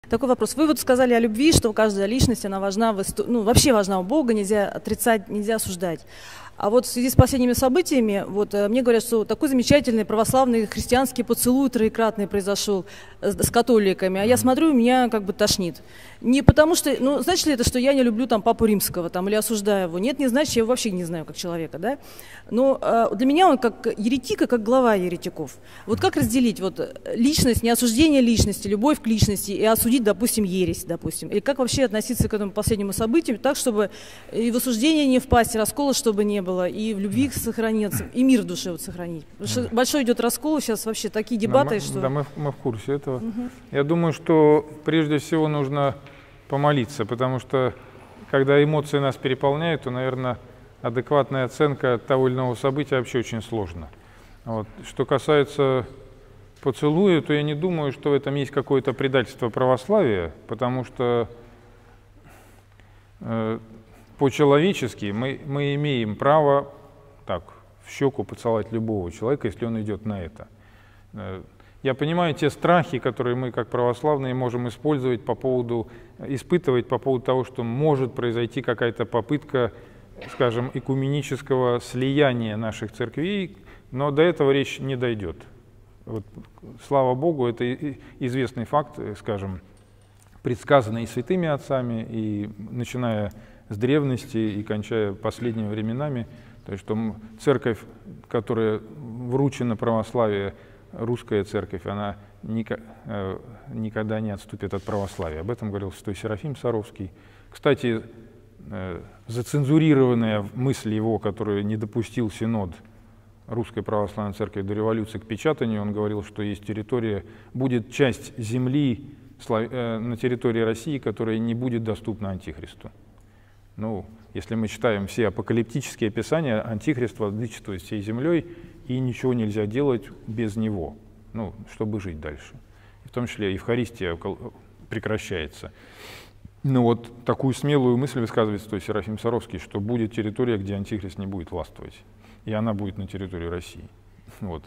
Такой вопрос. Вы вот сказали о любви, что каждая личность, она важна, ну, вообще важна у Бога, нельзя отрицать, нельзя осуждать. А вот в связи с последними событиями, вот мне говорят, что такой замечательный православный христианский поцелуй троекратный произошел с католиками, а я смотрю, меня как бы тошнит. Не потому что, ну, значит ли это, что я не люблю там Папу Римского там, или осуждаю его? Нет, не значит, я его вообще не знаю как человека, да? Но для меня он как еретик и как глава еретиков. Вот как разделить вот личность, не осуждение личности, любовь к личности и осудить, допустим, ересь, допустим? Или как вообще относиться к этому последнему событию так, чтобы и в осуждение не впасть, и раскола чтобы не было, и в любви сохраниться, и мир в душе вот сохранить? Потому что большой идет раскол, сейчас вообще такие дебаты, что... Да, мы в курсе этого. Я думаю, что прежде всего нужно помолиться, потому что когда эмоции нас переполняют, то, наверное, адекватная оценка того или иного события вообще очень сложно. Вот. Что касается поцелуя, то я не думаю, что в этом есть какое-то предательство православия, потому что по-человечески мы имеем право так, в щеку поцеловать любого человека, если он идет на это. Я понимаю те страхи, которые мы, как православные, можем использовать испытывать по поводу того, что может произойти какая-то попытка, скажем, экуменического слияния наших церквей, но до этого речь не дойдет. Вот, слава Богу, это известный факт, скажем, предсказанный и святыми отцами, и начиная с древности и кончая последними временами, то есть, что церковь, которая вручена православию, русская церковь, она никогда не отступит от православия. Об этом говорил святой Серафим Саровский. Кстати, зацензурированная мысль его, которую не допустил Синод Русской Православной Церкви до революции к печатанию, он говорил, что есть территория, будет часть земли на территории России, которая не будет доступна Антихристу. Ну, если мы читаем все апокалиптические описания, Антихрист владычествует всей землей, и ничего нельзя делать без него, ну, чтобы жить дальше. В том числе Евхаристия прекращается. Ну вот такую смелую мысль высказывает святой Серафим Саровский, что будет территория, где Антихрист не будет властвовать, и она будет на территории России. Вот.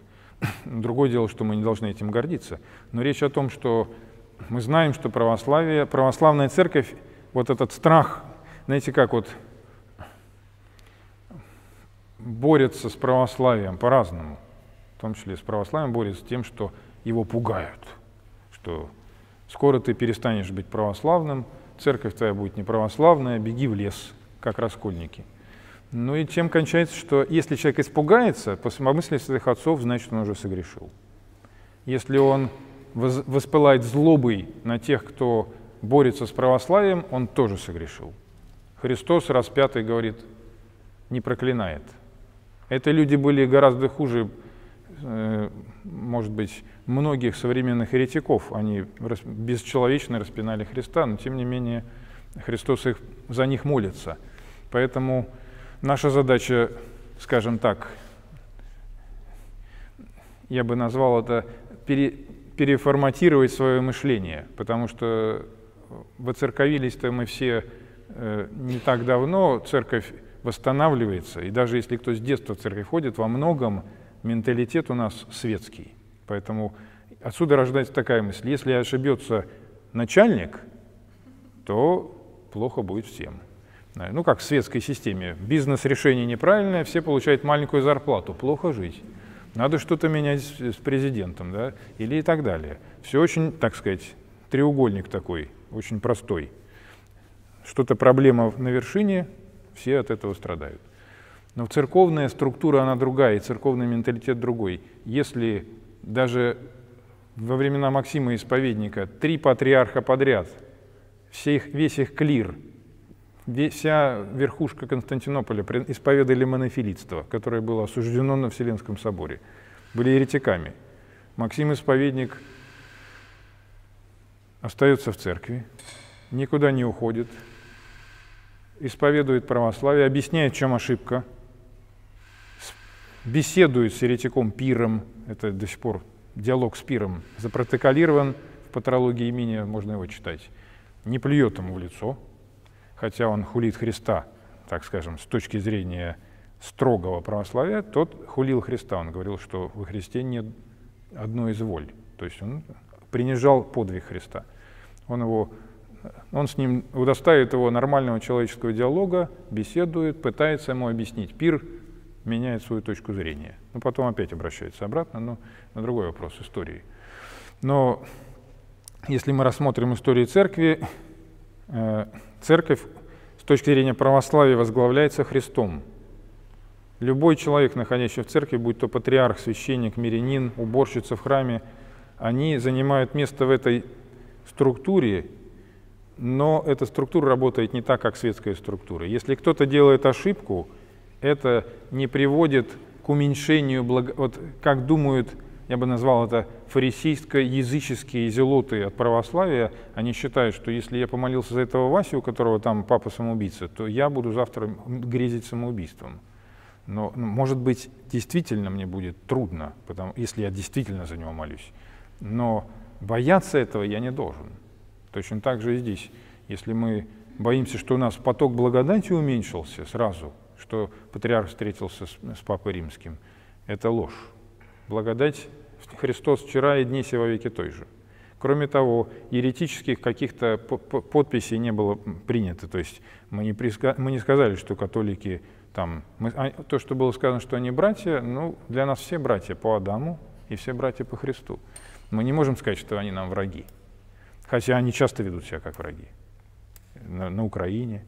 Другое дело, что мы не должны этим гордиться, но речь о том, что мы знаем, что православная церковь, вот этот страх, знаете, как вот борется с православием по-разному, в том числе с православием борется с тем, что его пугают, что скоро ты перестанешь быть православным, церковь твоя будет неправославная, беги в лес, как раскольники. Ну и чем кончается, что если человек испугается, по смысле святых отцов, значит, он уже согрешил. Если он воспылает злобой на тех, кто борется с православием, он тоже согрешил. Христос распятый, говорит, не проклинает. Это люди были гораздо хуже, может быть, многих современных еретиков. Они бесчеловечно распинали Христа, но тем не менее Христос за них молится. Поэтому наша задача, скажем так, я бы назвал это переформатировать свое мышление, потому что воцерковились-то мы все не так давно, церковь восстанавливается, и даже если кто с детства в церковь ходит, во многом менталитет у нас светский. Поэтому отсюда рождается такая мысль: если ошибется начальник, то плохо будет всем. Ну, как в светской системе. Бизнес-решение неправильное, все получают маленькую зарплату, плохо жить. Надо что-то менять с президентом, да, или и так далее. Все очень, так сказать, треугольник такой, очень простой. Что-то проблема на вершине, все от этого страдают. Но церковная структура, она другая, и церковный менталитет другой. Если даже во времена Максима Исповедника 3 патриарха подряд, весь их клир, вся верхушка Константинополя исповедали монофилитство, которое было осуждено на Вселенском соборе, были еретиками. Максим Исповедник остается в церкви, никуда не уходит, исповедует православие, объясняет, в чем ошибка, беседует с еретиком Пиром, это до сих пор диалог с Пиром запротоколирован в патрологии имени, можно его читать, не плюет ему в лицо, хотя он хулит Христа, так скажем, с точки зрения строгого православия, тот хулил Христа, он говорил, что во Христе нет одной из воль, то есть он принижал подвиг Христа. Он с ним удостаивает его нормального человеческого диалога, беседует, пытается ему объяснить. Пир меняет свою точку зрения. Потом опять обращается обратно, но на другой вопрос истории. Но если мы рассмотрим историю церкви, церковь с точки зрения православия возглавляется Христом. Любой человек, находящийся в церкви, будь то патриарх, священник, мирянин, уборщица в храме, они занимают место в этой структуре, но эта структура работает не так, как светская структура. Если кто-то делает ошибку, это не приводит к уменьшению, вот как думают, я бы назвал это фарисейско-языческие зелоты от православия, они считают, что если я помолился за этого Васю, у которого там папа самоубийца, то я буду завтра грезить самоубийством. Но, может быть, действительно мне будет трудно, если я действительно за него молюсь. Но бояться этого я не должен. Точно так же и здесь. Если мы боимся, что у нас поток благодати уменьшился сразу, что патриарх встретился с Папой Римским, это ложь. Благодать Христос вчера и дни сего во веки той же. Кроме того, еретических каких-то подписей не было принято. То есть мы не сказали, что католики там... То, что было сказано, что они братья, для нас все братья по Адаму и все братья по Христу. Мы не можем сказать, что они нам враги. Хотя они часто ведут себя как враги. На Украине,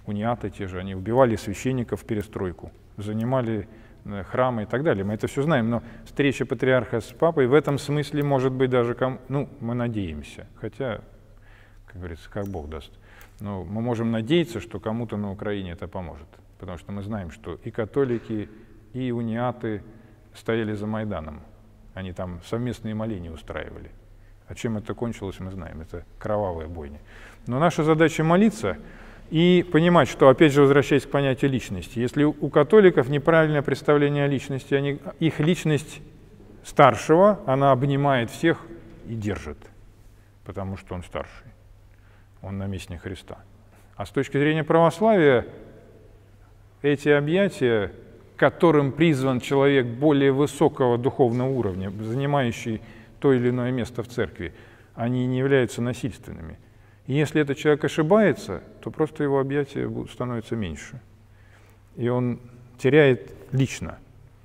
униаты те же, они убивали священников в перестройку, занимали храмы и так далее. Мы это все знаем, но встреча патриарха с папой в этом смысле может быть даже, мы надеемся, хотя, как говорится, как Бог даст. Но мы можем надеяться, что кому-то на Украине это поможет, потому что мы знаем, что и католики, и униаты стояли за Майданом. Они там совместные моления устраивали. А чем это кончилось, мы знаем. Это кровавая бойня. Но наша задача молиться и понимать, что, опять же, возвращаясь к понятию личности, если у католиков неправильное представление о личности, их личность старшего, она обнимает всех и держит, потому что он старший, он наместник Христа. А с точки зрения православия, эти объятия, которым призван человек более высокого духовного уровня, занимающий то или иное место в церкви, они не являются насильственными. И если этот человек ошибается, то просто его объятия становятся меньше. И он теряет лично.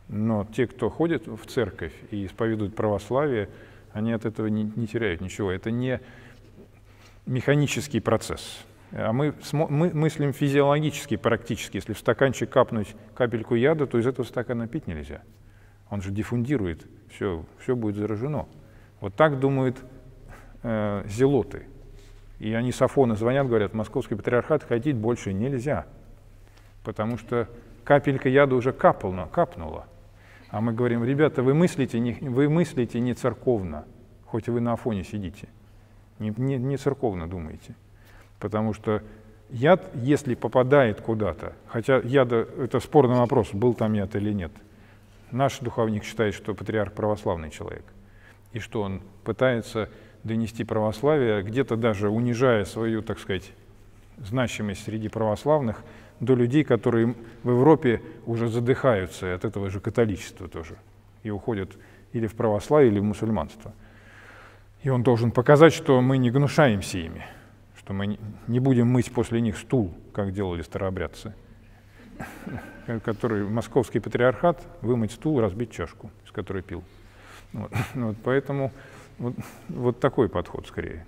Но те, кто ходит в церковь и исповедуют православие, они от этого не теряют ничего. Это не механический процесс. А мы мыслим физиологически, практически. Если в стаканчик капнуть капельку яда, то из этого стакана пить нельзя. Он же диффундирует, все будет заражено. Вот так думают зелоты. И они с Афона звонят, говорят, в Московский патриархат ходить больше нельзя, потому что капелька яда уже капнула. А мы говорим, ребята, вы мыслите не церковно, хоть вы на Афоне сидите, не церковно думаете. Потому что яд, если попадает куда-то, хотя яда, это спорный вопрос, был там яд или нет, наш духовник считает, что патриарх православный человек, и что он пытается донести православие, где-то даже унижая свою, так сказать, значимость среди православных, до людей, которые в Европе уже задыхаются от этого же католичества тоже, и уходят или в православие, или в мусульманство. И он должен показать, что мы не гнушаемся ими, что мы не будем мыть после них стул, как делали старообрядцы, который московский патриархат вымыть стул, разбить чашку, из которой пил. Поэтому вот такой подход скорее.